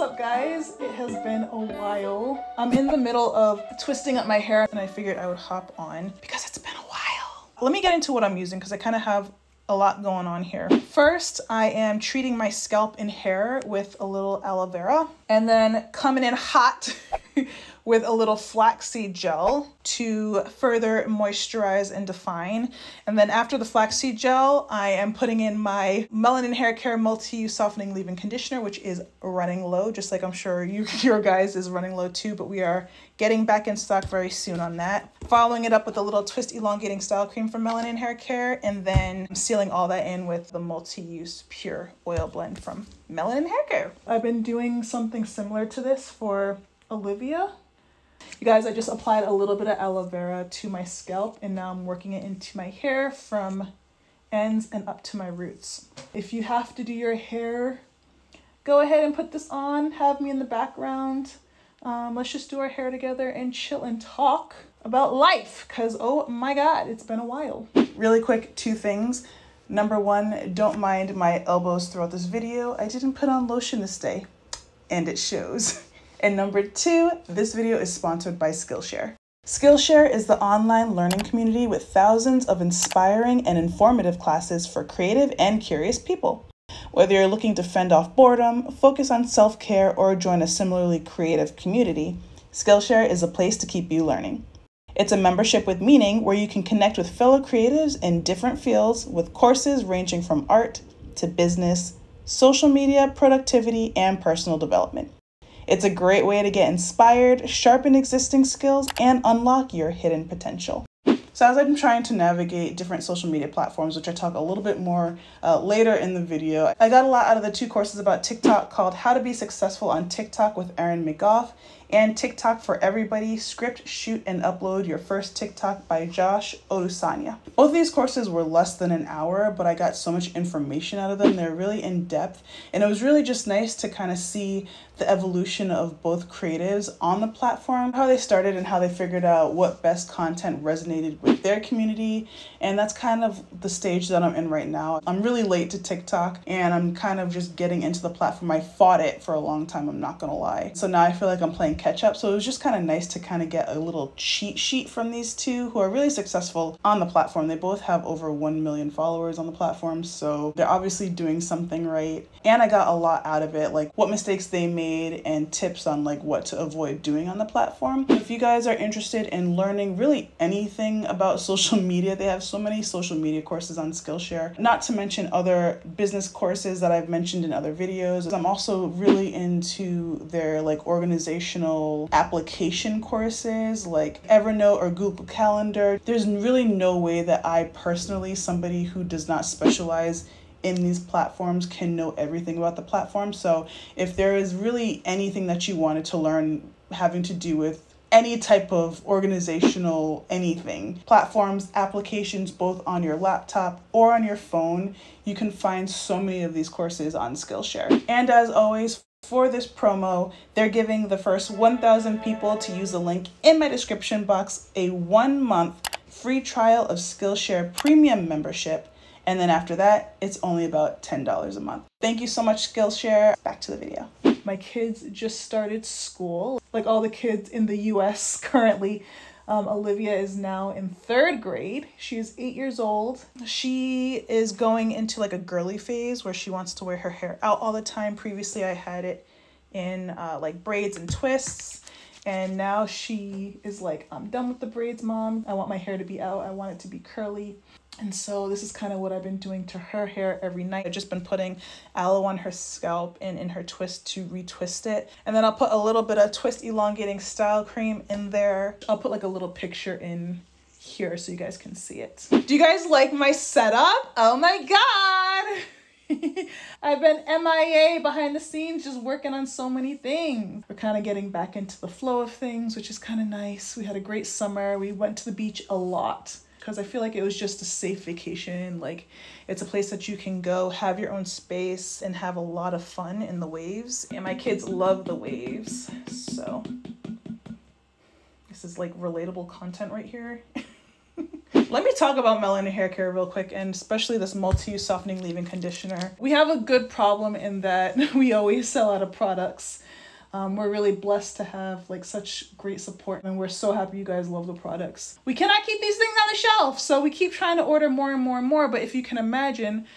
up, guys? It has been a while. I'm in the middle of twisting up my hair and I figured I would hop on because it's been a while. Let me get into what I'm using because I kind of have a lot going on here. First, I am treating my scalp and hair with a little aloe vera and then coming in hot with a little flaxseed gel to further moisturize and define. And then after the flaxseed gel, I am putting in my Melanin Haircare Multi-Use Softening Leave-In Conditioner, which is running low, just like I'm sure your guys is running low too, but we are getting back in stock very soon on that. Following it up with a little twist elongating style cream from Melanin Haircare, and then sealing all that in with the multi-use pure oil blend from Melanin Haircare. I've been doing something similar to this for Olivia. You guys, I just applied a little bit of aloe vera to my scalp and now I'm working it into my hair from ends and up to my roots. If you have to do your hair, go ahead and put this on, have me in the background. Let's just do our hair together and chill and talk about life because, oh my God, it's been a while. Really quick, two things. Number one, don't mind my elbows throughout this video. I didn't put on lotion this day and it shows. And number two, this video is sponsored by Skillshare. Skillshare is the online learning community with thousands of inspiring and informative classes for creative and curious people. Whether you're looking to fend off boredom, focus on self-care, or join a similarly creative community, Skillshare is a place to keep you learning. It's a membership with meaning where you can connect with fellow creatives in different fields with courses ranging from art to business, social media, productivity, and personal development. It's a great way to get inspired, sharpen existing skills, and unlock your hidden potential. So as I'm trying to navigate different social media platforms, which I talk a little bit more later in the video, I got a lot out of the two courses about TikTok called How to Be Successful on TikTok with Erin McGough and TikTok for Everybody, Script, Shoot, and Upload Your First TikTok by Josh Odusanya. Both of these courses were less than an hour, but I got so much information out of them. They're really in depth, and it was really just nice to kind of see the evolution of both creatives on the platform, how they started and how they figured out what best content resonated with their community. And that's kind of the stage that I'm in right now. I'm really late to TikTok and I'm kind of just getting into the platform. I fought it for a long time, I'm not gonna lie. So now I feel like I'm playing catch up. So it was just kind of nice to kind of get a little cheat sheet from these two who are really successful on the platform. They both have over 1 million followers on the platform. So they're obviously doing something right. And I got a lot out of it, like what mistakes they made and tips on like what to avoid doing on the platform. If you guys are interested in learning really anything about social media, they have so many social media courses on Skillshare, not to mention other business courses that I've mentioned in other videos. I'm also really into their like organizational application courses like Evernote or Google Calendar. There's really no way that I personally, somebody who does not specialize in these platforms, can know everything about the platform. So if there is really anything that you wanted to learn having to do with any type of organizational anything, platforms, applications, both on your laptop or on your phone, you can find so many of these courses on Skillshare. And as always, for this promo, they're giving the first 1,000 people to use the link in my description box a 1-month free trial of Skillshare Premium membership. And then after that, it's only about $10 a month. Thank you so much, Skillshare. Back to the video. My kids just started school. Like all the kids in the US currently, Olivia is now in 3rd grade. She is 8 years old. She is going into like a girly phase where she wants to wear her hair out all the time. Previously, I had it in like braids and twists. And now she is like, I'm done with the braids, Mom. I want my hair to be out. I want it to be curly. And so this is kind of what I've been doing to her hair every night. I've just been putting aloe on her scalp and in her twist to retwist it. And then I'll put a little bit of twist elongating style cream in there. I'll put like a little picture in here so you guys can see it. Do you guys like my setup? Oh my God. I've been MIA behind the scenes just working on so many things. We're kind of getting back into the flow of things, which is kind of nice. We had a great summer. We went to the beach a lot because I feel like it was just a safe vacation. Like it's a place that you can go, have your own space and have a lot of fun in the waves. And my kids love the waves. So this is like relatable content right here. Let me talk about Melanin Haircare real quick, and especially this multi-use softening leave-in conditioner. We have a good problem in that we always sell out of products. We're really blessed to have like such great support, and we're so happy you guys love the products. We cannot keep these things on the shelf, so we keep trying to order more and more and more, but if you can imagine,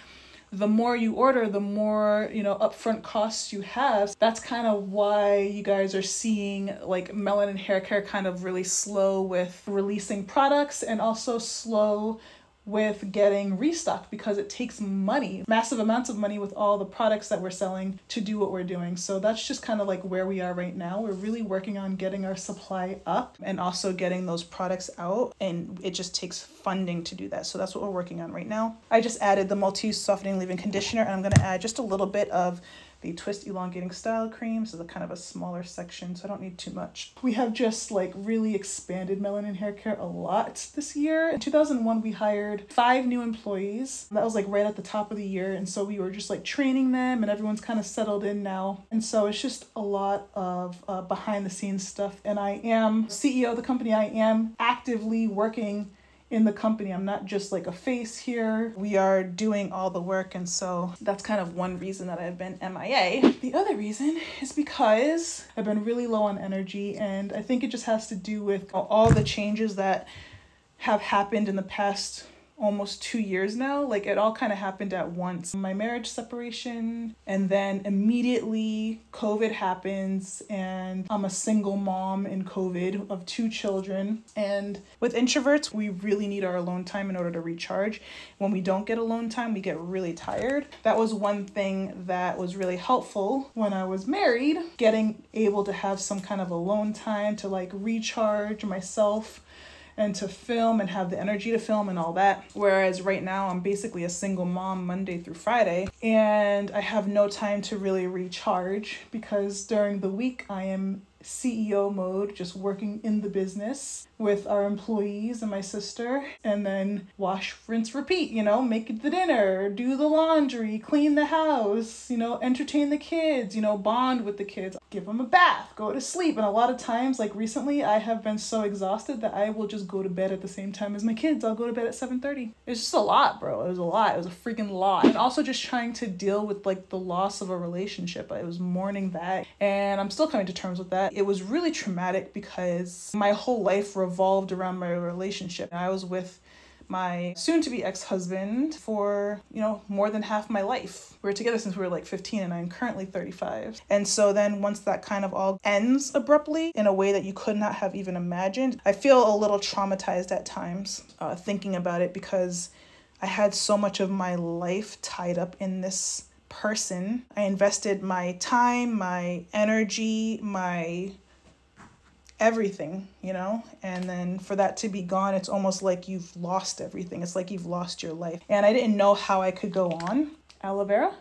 the more you order, the more, you know, upfront costs you have. That's kind of why you guys are seeing like Melanin Haircare kind of really slow with releasing products, and also slow with getting restocked, because it takes money, massive amounts of money with all the products that we're selling to do what we're doing. So that's just kind of like where we are right now. We're really working on getting our supply up and also getting those products out, and it just takes funding to do that. So that's what we're working on right now. I just added the multi-use softening leave-in conditioner, and I'm going to add just a little bit of the twist elongating style cream. So the kind of a smaller section, so I don't need too much. We have just like really expanded Melanin Haircare a lot this year. In 2001, we hired 5 new employees. That was like right at the top of the year. And so we were just like training them, and everyone's kind of settled in now. And so it's just a lot of behind the scenes stuff. And I am CEO of the company. I am actively working in the company. I'm not just like a face here. We are doing all the work, and so that's kind of one reason that I've been MIA. The other reason is because I've been really low on energy, and I think it just has to do with all the changes that have happened in the past almost 2 years now. Like it all kind of happened at once. My marriage separation, and then immediately COVID happens, and I'm a single mom in COVID of 2 children. And with introverts, we really need our alone time in order to recharge. When we don't get alone time, we get really tired. That was one thing that was really helpful when I was married, getting able to have some kind of alone time to like recharge myself and to film and have the energy to film and all that. Whereas right now I'm basically a single mom Monday through Friday, and I have no time to really recharge, because during the week I am CEO mode, just working in the business with our employees and my sister, and then wash, rinse, repeat, you know, make the dinner, do the laundry, clean the house, you know, entertain the kids, you know, bond with the kids, give them a bath, go to sleep. And a lot of times, like recently, I have been so exhausted that I will just go to bed at the same time as my kids. I'll go to bed at 7:30. It's just a lot, bro. It was a lot. It was a freaking lot. And also just trying to deal with like the loss of a relationship. I was mourning that, and I'm still coming to terms with that. It was really traumatic because my whole life revolved around my relationship. I was with my soon-to-be ex-husband for, you know, more than half my life. We were together since we were like 15, and I'm currently 35. And so then once that kind of all ends abruptly in a way that you could not have even imagined, I feel a little traumatized at times thinking about it, because I had so much of my life tied up in this person. I invested my time, my energy, my everything, you know, and then for that to be gone, it's almost like you've lost everything. It's like you've lost your life. And I didn't know how I could go on. Aloe vera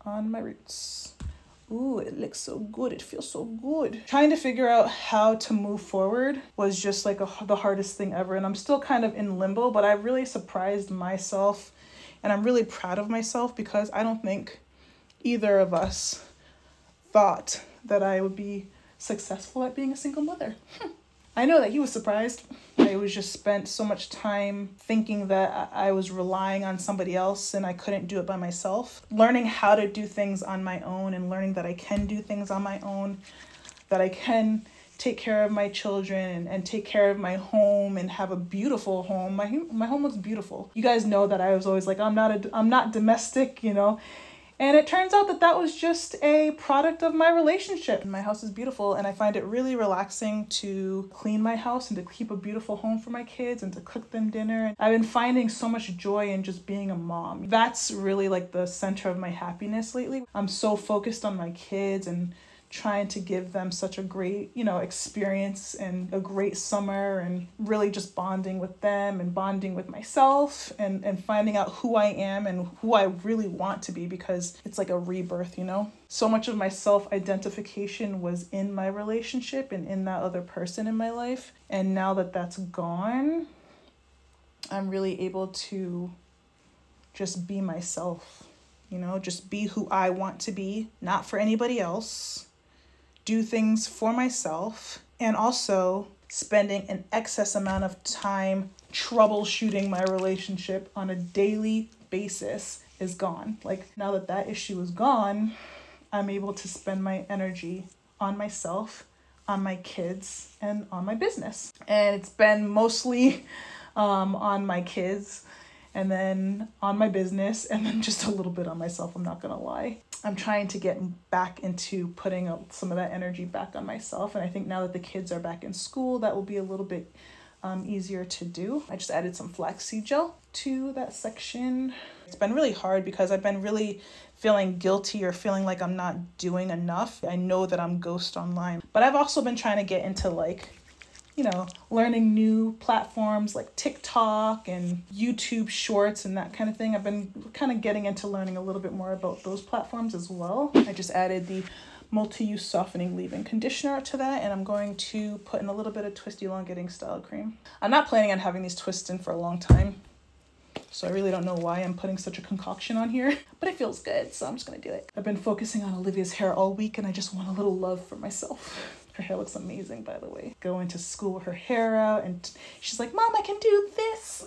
on my roots. Ooh, it looks so good. It feels so good. Trying to figure out how to move forward was just like the hardest thing ever. And I'm still kind of in limbo, but I really surprised myself, and I'm really proud of myself, because I don't think either of us thought that I would be successful at being a single mother. I know that he was surprised. I was just spent so much time thinking that I was relying on somebody else and I couldn't do it by myself. Learning how to do things on my own, and learning that I can do things on my own, that I can take care of my children and take care of my home and have a beautiful home. My home looks beautiful. You guys know that I was always like, I'm not domestic, you know. And it turns out that that was just a product of my relationship. My house is beautiful, and I find it really relaxing to clean my house and to keep a beautiful home for my kids and to cook them dinner. I've been finding so much joy in just being a mom. That's really like the center of my happiness lately. I'm so focused on my kids and trying to give them such a great, you know, experience and a great summer, and really just bonding with them and bonding with myself and finding out who I am and who I really want to be, because it's like a rebirth, you know? So much of my self-identification was in my relationship and in that other person in my life. And now that that's gone, I'm really able to just be myself, you know, just be who I want to be, not for anybody else. Do things for myself, and also spending an excess amount of time troubleshooting my relationship on a daily basis is gone. Like, now that that issue is gone, I'm able to spend my energy on myself, on my kids, and on my business. And it's been mostly on my kids, and then on my business, and then just a little bit on myself, I'm not gonna lie. I'm trying to get back into putting some of that energy back on myself. And I think now that the kids are back in school, that will be a little bit easier to do. I just added some flaxseed gel to that section. It's been really hard because I've been really feeling guilty or feeling like I'm not doing enough. I know that I'm ghost online, but I've also been trying to get into like, you know, learning new platforms like TikTok and YouTube shorts and that kind of thing. I've been kind of getting into learning a little bit more about those platforms as well. I just added the multi-use softening leave-in conditioner to that, and I'm going to put in a little bit of Twist Elongating Style Cream. I'm not planning on having these twists in for a long time, so I really don't know why I'm putting such a concoction on here, but it feels good, so I'm just gonna do it. I've been focusing on Olivia's hair all week, and I just want a little love for myself. Her hair looks amazing, by the way. Going to school with her hair out, and she's like, Mom, I can do this.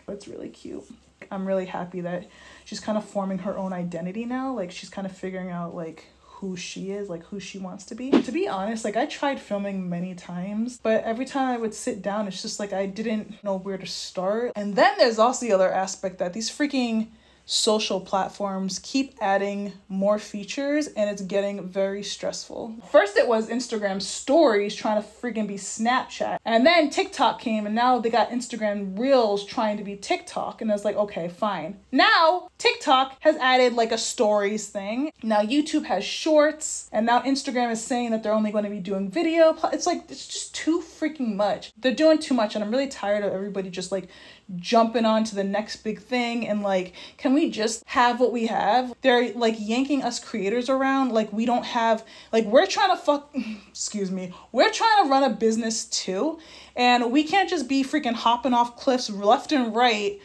It's really cute. I'm really happy that she's kind of forming her own identity now. Like, she's kind of figuring out like who she is, like who she wants to be. To be honest, like I tried filming many times, but every time I would sit down, it's just like I didn't know where to start. And then there's also the other aspect that these freaking social platforms keep adding more features, and it's getting very stressful. First it was Instagram stories trying to freaking be Snapchat, and then TikTok came, and now they got Instagram Reels trying to be TikTok, and I was like, okay, fine. Now TikTok has added like a stories thing. Now YouTube has shorts, and now Instagram is saying that they're only going to be doing video. It's like, it's just too freaking much. They're doing too much, and I'm really tired of everybody just like jumping on to the next big thing. And like, can we just have what we have? They're like yanking us creators around like we don't have, like we're trying to we're trying to run a business too, and we can't just be freaking hopping off cliffs left and right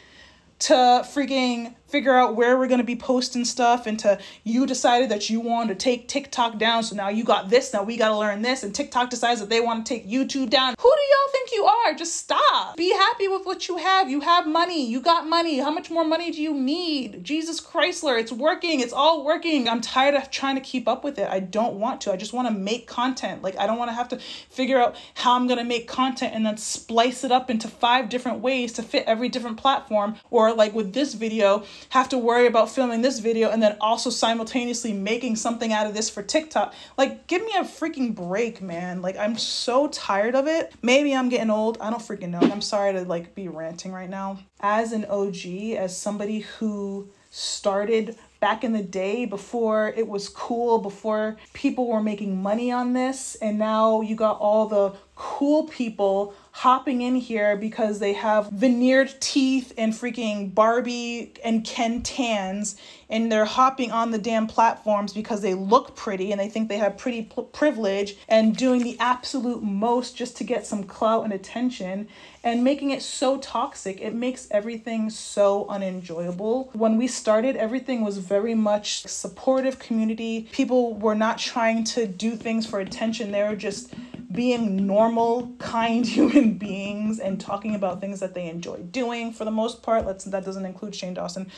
to freaking figure out where we're going to be posting stuff, and to you decided that you wanted to take TikTok down, so now you got this, now we got to learn this, and TikTok decides that they want to take YouTube down. Who do y'all think you are? Just stop. Be happy with what you have. You have money. You got money. How much more money do you need? Jesus Chrysler, it's working. It's all working. I'm tired of trying to keep up with it. I don't want to. I just want to make content. Like, I don't want to have to figure out how I'm going to make content and then splice it up into 5 different ways to fit every different platform, or like with this video, have to worry about filming this video and then also simultaneously making something out of this for TikTok. Like, give me a freaking break, man. Like, I'm so tired of it. Maybe I'm getting old. I don't freaking know. I'm sorry to like be ranting right now. As an OG, as somebody who started back in the day before it was cool, before people were making money on this, and now you got all the cool people hopping in here because they have veneered teeth and freaking Barbie and Ken tans, and they're hopping on the damn platforms because they look pretty and they think they have pretty privilege, and doing the absolute most just to get some clout and attention, and making it so toxic. It makes everything so unenjoyable. When we started, everything was very much supportive community. People were not trying to do things for attention. They were just being normal, kind human beings and talking about things that they enjoy doing for the most part. That doesn't include Shane Dawson.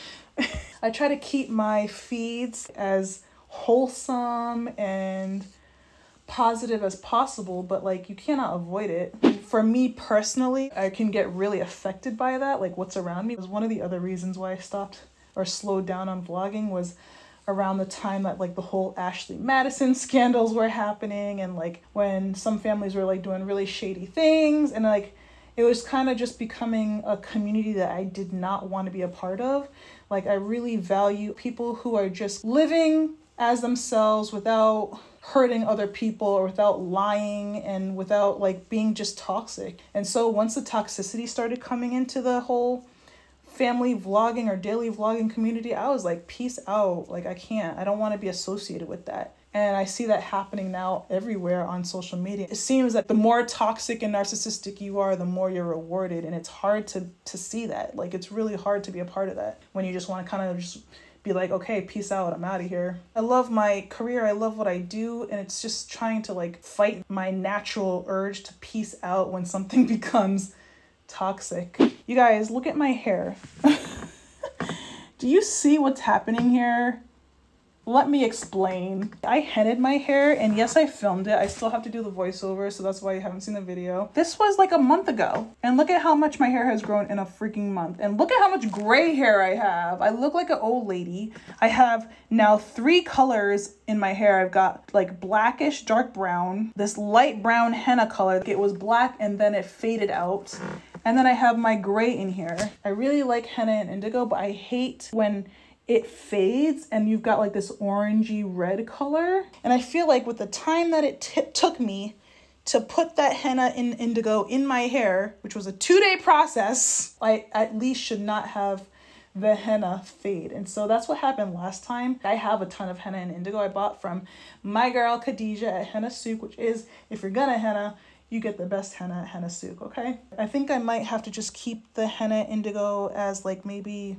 I try to keep my feeds as wholesome and positive as possible, but like, you cannot avoid it. For me personally, I can get really affected by that, like what's around me. It was one of the other reasons why I stopped or slowed down on vlogging, was around the time that like the whole Ashley Madison scandals were happening, and like when some families were like doing really shady things, and like it was kind of just becoming a community that I did not want to be a part of. Like, I really value people who are just living as themselves without hurting other people, or without lying, and without like being just toxic. And so once the toxicity started coming into the whole family vlogging or daily vlogging community, I was like, peace out. Like, I don't want to be associated with that. And I see that happening now everywhere on social media. It seems that the more toxic and narcissistic you are, the more you're rewarded. And it's hard to see that. Like, it's really hard to be a part of that when you just want to kind of just be like, okay, peace out, I'm out of here. I love my career, I love what I do, and it's just trying to like fight my natural urge to peace out when something becomes toxic. You guys, look at my hair. Do you see what's happening here? Let me explain. I headed my hair, and yes, I filmed it. I still have to do the voiceover, so that's why you haven't seen the video. This was like a month ago, and look at how much my hair has grown in a freaking month. And look at how much gray hair I have. I look like an old lady. I have now 3 colors in my hair. I've got like blackish, dark brown, this light brown henna color. It was black and then it faded out. And then I have my gray in here. I really like henna and indigo, but I hate when it fades and you've got like this orangey red color. And I feel like with the time that it took me to put that henna and indigo in my hair, which was a 2-day process, I at least should not have the henna fade. And so that's what happened last time. I have a ton of henna and indigo I bought from my girl Khadija at Henna Souk, which is, if you're gonna henna, you get the best henna at Henna Souk, okay? I think I might have to just keep the henna indigo as like maybe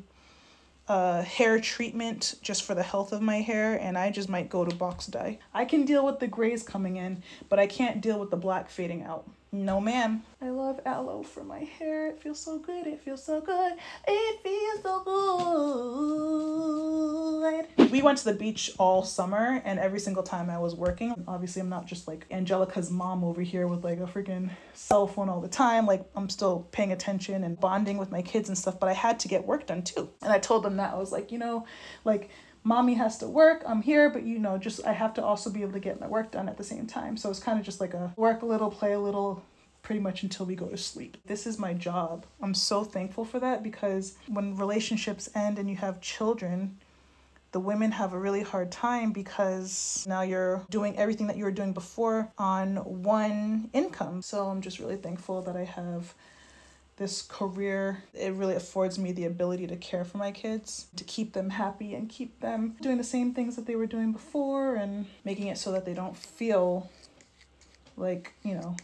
hair treatment just for the health of my hair, and I just might go to box dye. I can deal with the grays coming in, but I can't deal with the black fading out. No ma'am. I love aloe for my hair. It feels so good. It feels so good. It feels so good. We went to the beach all summer, and every single time I was working, obviously I'm not just like Angelica's mom over here with like a freaking cell phone all the time. Like, I'm still paying attention and bonding with my kids and stuff, but I had to get work done too. And I told them that. I was like, you know, like, mommy has to work, I'm here, but you know, just I have to also be able to get my work done at the same time. So it's kind of just like a work a little, play a little, pretty much until we go to sleep. This is my job. I'm so thankful for that, because when relationships end and you have children, the women have a really hard time because now you're doing everything that you were doing before on one income. So I'm just really thankful that I have this career. It really affords me the ability to care for my kids, to keep them happy and keep them doing the same things that they were doing before, and making it so that they don't feel like, you know,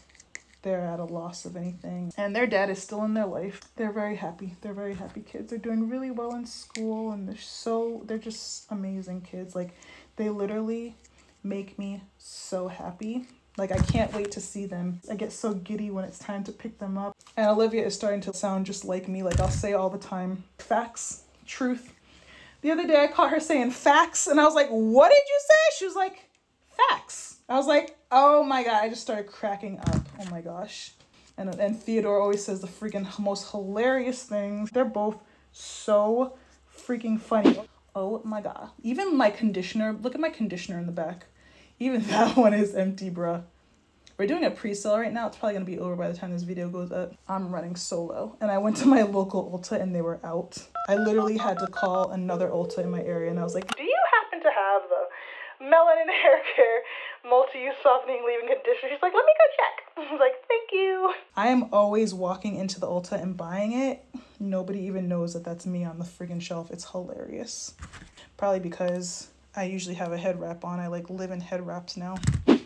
they're at a loss of anything. And their dad is still in their life. They're very happy. They're very happy kids. They're doing really well in school, and they're just amazing kids. Like, they literally make me so happy. Like, I can't wait to see them. I get so giddy when it's time to pick them up. And Olivia is starting to sound just like me. Like, I'll say all the time, facts, truth. The other day I caught her saying facts, and I was like, what did you say? She was like, facts. I was like, oh my God. I just started cracking up. Oh my gosh. And Theodore always says the freaking most hilarious things. They're both so freaking funny. Oh my God. Even my conditioner, look at my conditioner in the back. Even that one is empty, bruh. We're doing a pre-sale right now. It's probably going to be over by the time this video goes up. I'm running solo. And I went to my local Ulta and they were out. I literally had to call another Ulta in my area, and I was like, do you happen to have the Melanin Haircare multi-use softening leave-in conditioner? She's like, let me go check. I was like, thank you. I am always walking into the Ulta and buying it. Nobody even knows that that's me on the friggin' shelf. It's hilarious. Probably because I usually have a head wrap on. I like live in head wraps now.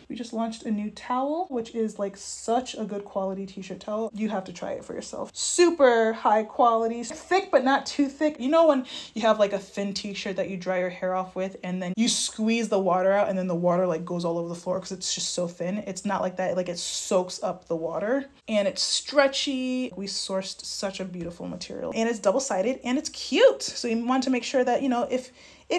We just launched a new towel, which is like such a good quality t-shirt towel. You have to try it for yourself. Super high quality, thick but not too thick. You know when you have like a thin t-shirt that you dry your hair off with, and then you squeeze the water out and then the water like goes all over the floor because it's just so thin? It's not like that. Like, it soaks up the water, and it's stretchy. We sourced such a beautiful material, and it's double-sided and it's cute. So you want to make sure that, you know, if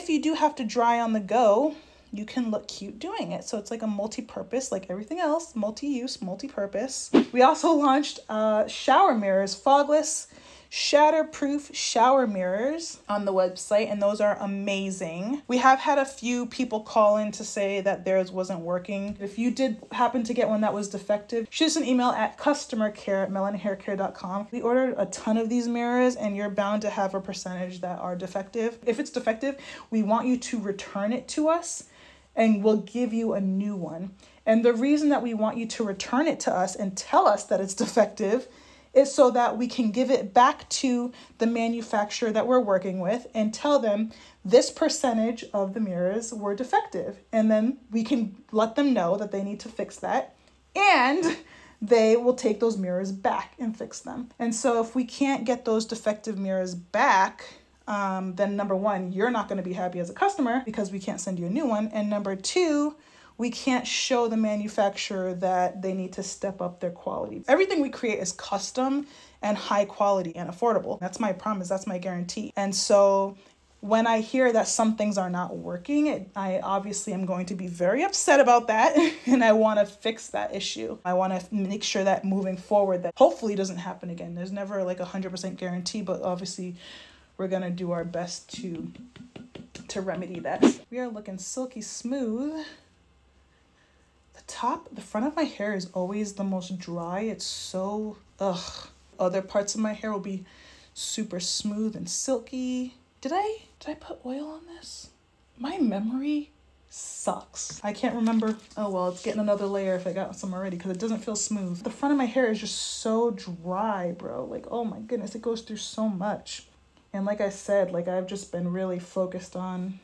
you do have to dry on the go, you can look cute doing it. So it's like a multi-purpose, like everything else, multi-use, multi-purpose. We also launched shower mirrors, fogless, shatterproof shower mirrors on the website, and those are amazing. We have had a few people call in to say that theirs wasn't working. If you did happen to get one that was defective, shoot us an email at customercare@melaninhaircare.com. We ordered a ton of these mirrors, and you're bound to have a percentage that are defective. If it's defective, we want you to return it to us, and we'll give you a new one. And the reason that we want you to return it to us and tell us that it's defective is so that we can give it back to the manufacturer that we're working with and tell them this percentage of the mirrors were defective. And then we can let them know that they need to fix that, and they will take those mirrors back and fix them. And so if we can't get those defective mirrors back, then number one, you're not going to be happy as a customer because we can't send you a new one. And number two, we can't show the manufacturer that they need to step up their quality. Everything we create is custom and high quality and affordable. That's my promise. That's my guarantee. And so when I hear that some things are not working, I obviously am going to be very upset about that. And I want to fix that issue. I want to make sure that moving forward, that hopefully doesn't happen again. There's never like 100% guarantee, but obviously we're going to do our best to remedy that. We are looking silky smooth. The front of my hair is always the most dry. It's so, ugh. Other parts of my hair will be super smooth and silky. Did I put oil on this? My memory sucks. I can't remember. Oh, well, it's getting another layer if I got some already because it doesn't feel smooth. The front of my hair is just so dry, bro. Like, oh my goodness, it goes through so much. And like I said, like I've just been really focused on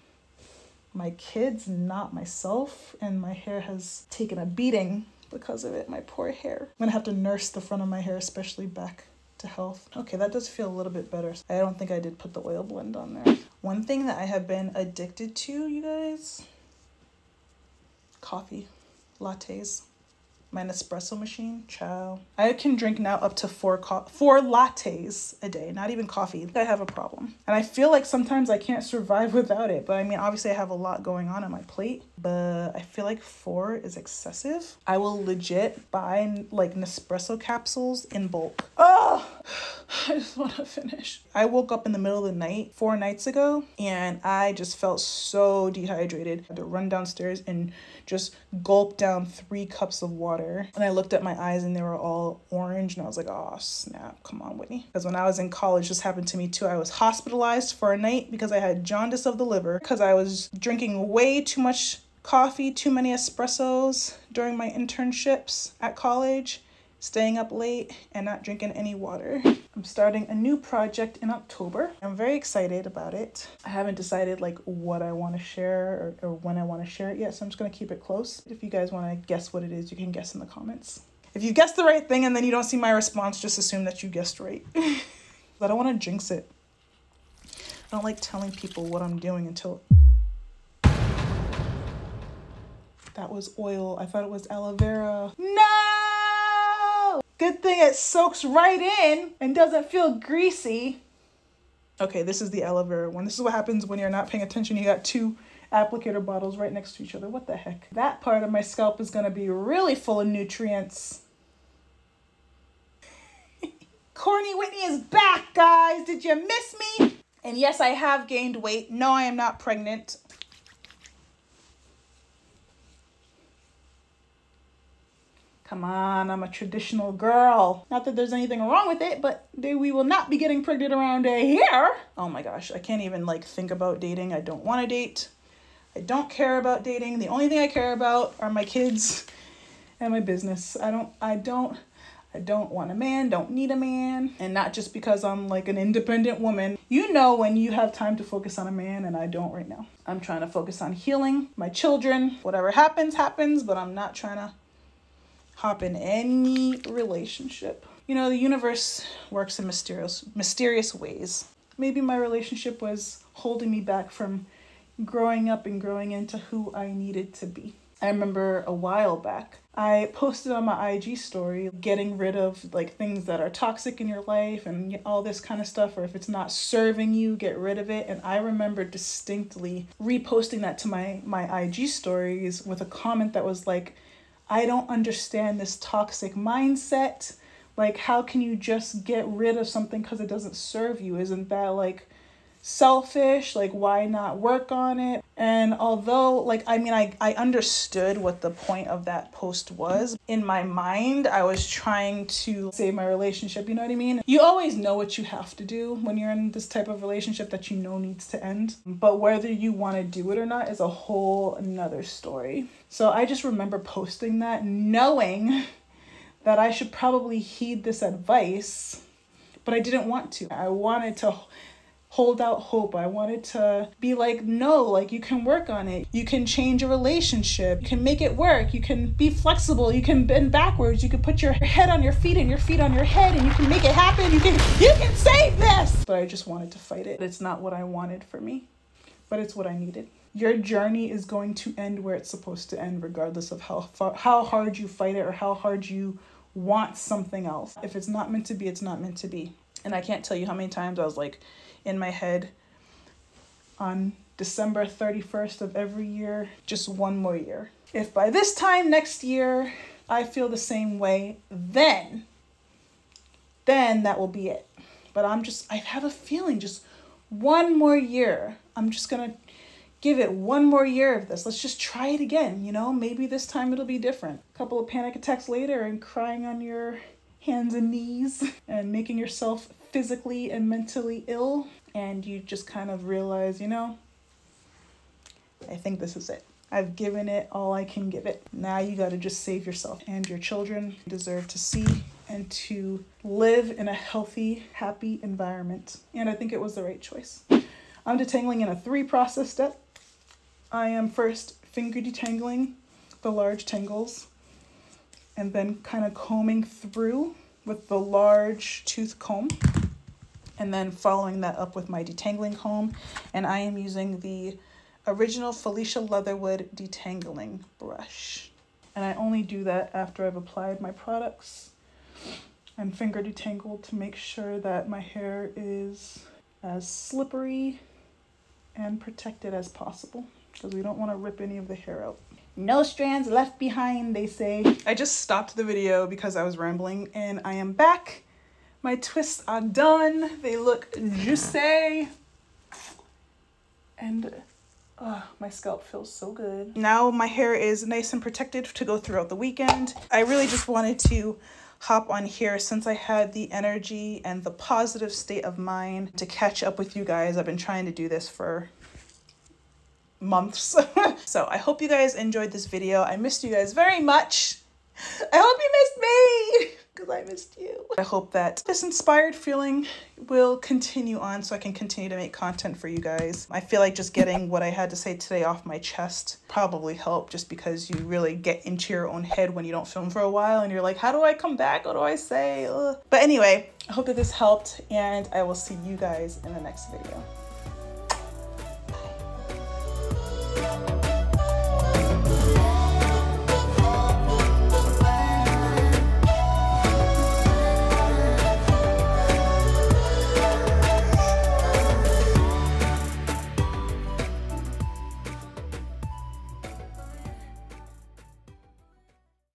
my kids, not myself, and my hair has taken a beating because of it. My poor hair. I'm gonna have to nurse the front of my hair, especially back to health. Okay, that does feel a little bit better. I don't think I did put the oil blend on there. One thing that I have been addicted to, you guys, coffee, lattes. My Nespresso machine, ciao. I can drink now up to four lattes a day, not even coffee. I have a problem. And I feel like sometimes I can't survive without it. But I mean, obviously I have a lot going on my plate, but I feel like 4 is excessive. I will legit buy like Nespresso capsules in bulk. Oh, I just want to finish. I woke up in the middle of the night 4 nights ago and I just felt so dehydrated. I had to run downstairs and just gulp down 3 cups of water. And I looked at my eyes and they were all orange and I was like, oh snap, come on, Whitney. Because when I was in college, this happened to me too. I was hospitalized for a night because I had jaundice of the liver because I was drinking way too much coffee, too many espressos during my internships at college, staying up late and not drinking any water. I'm starting a new project in October. I'm very excited about it. I haven't decided like what I want to share or when I want to share it yet, so I'm just going to keep it close. If you guys want to guess what it is, you can guess in the comments. If you guessed the right thing and then you don't see my response, just assume that you guessed right. I don't want to jinx it. I don't like telling people what I'm doing until... That was oil. I thought it was aloe vera. No! Good thing it soaks right in and doesn't feel greasy. Okay, this is the aloe vera one. This is what happens when you're not paying attention. You got 2 applicator bottles right next to each other. What the heck? That part of my scalp is going to be really full of nutrients. Corny Whitney is back, guys. Did you miss me? And yes, I have gained weight. No, I am not pregnant. Come on, I'm a traditional girl. Not that there's anything wrong with it, but we will not be getting pregnant around here. Oh my gosh, I can't even like think about dating. I don't want to date. I don't care about dating. The only thing I care about are my kids and my business. I don't want a man, don't need a man. And not just because I'm like an independent woman. You know when you have time to focus on a man and I don't right now. I'm trying to focus on healing my children. Whatever happens, happens, but I'm not trying to hop in any relationship. You know, the universe works in mysterious ways. Maybe my relationship was holding me back from growing up and growing into who I needed to be. I remember a while back, I posted on my IG story, getting rid of like things that are toxic in your life and all this kind of stuff, or if it's not serving you, get rid of it. And I remember distinctly reposting that to my IG stories with a comment that was like, I don't understand this toxic mindset. Like, how can you just get rid of something because it doesn't serve you? Isn't that like selfish? Like, why not work on it? And although like, I mean, I understood what the point of that post was. In my mind, I was trying to save my relationship. You know what I mean? You always know what you have to do when you're in this type of relationship that you know needs to end. But whether you want to do it or not is a whole another story. So I just remember posting that knowing that I should probably heed this advice, but I didn't want to. I wanted to hold out hope. I wanted to be like, no, like you can work on it. You can change a relationship. You can make it work. You can be flexible. You can bend backwards. You can put your head on your feet and your feet on your head, and you can make it happen. You can save this. But I just wanted to fight it. It's not what I wanted for me, but it's what I needed. Your journey is going to end where it's supposed to end, regardless of how hard you fight it or how hard you want something else. If it's not meant to be, it's not meant to be. And I can't tell you how many times I was like in my head on December 31st of every year, just one more year. If by this time next year I feel the same way, then that will be it. But I have a feeling just one more year. I'm just gonna give it one more year of this. Let's just try it again, you know? Maybe this time it'll be different. A couple of panic attacks later and crying on your hands and knees and making yourself physically and mentally ill, and you just kind of realize, you know, I think this is it. I've given it all I can give it. Now you got to just save yourself, and your children deserve to see and to live in a healthy, happy environment. And I think it was the right choice. I'm detangling in a 3-process step. I am first finger detangling the large tangles, and then kind of combing through with the large tooth comb, and then following that up with my detangling comb. And I am using the original Felicia Leatherwood detangling brush. And I only do that after I've applied my products and finger detangled to make sure that my hair is as slippery and protected as possible, because we don't want to rip any of the hair out. No strands left behind, they say. I just stopped the video because I was rambling, and I am back. My twists are done. They look juicy. And my scalp feels so good. Now my hair is nice and protected to go throughout the weekend. I really just wanted to hop on here since I had the energy and the positive state of mind to catch up with you guys. I've been trying to do this for months. So I hope you guys enjoyed this video. I missed you guys very much. I hope you missed me, because I missed you. I hope that this inspired feeling will continue on so I can continue to make content for you guys. I feel like just getting what I had to say today off my chest probably helped, just because you really get into your own head when you don't film for a while and you're like, how do I come back? What do I say? Ugh. But anyway, I hope that this helped, and I will see you guys in the next video. Bye.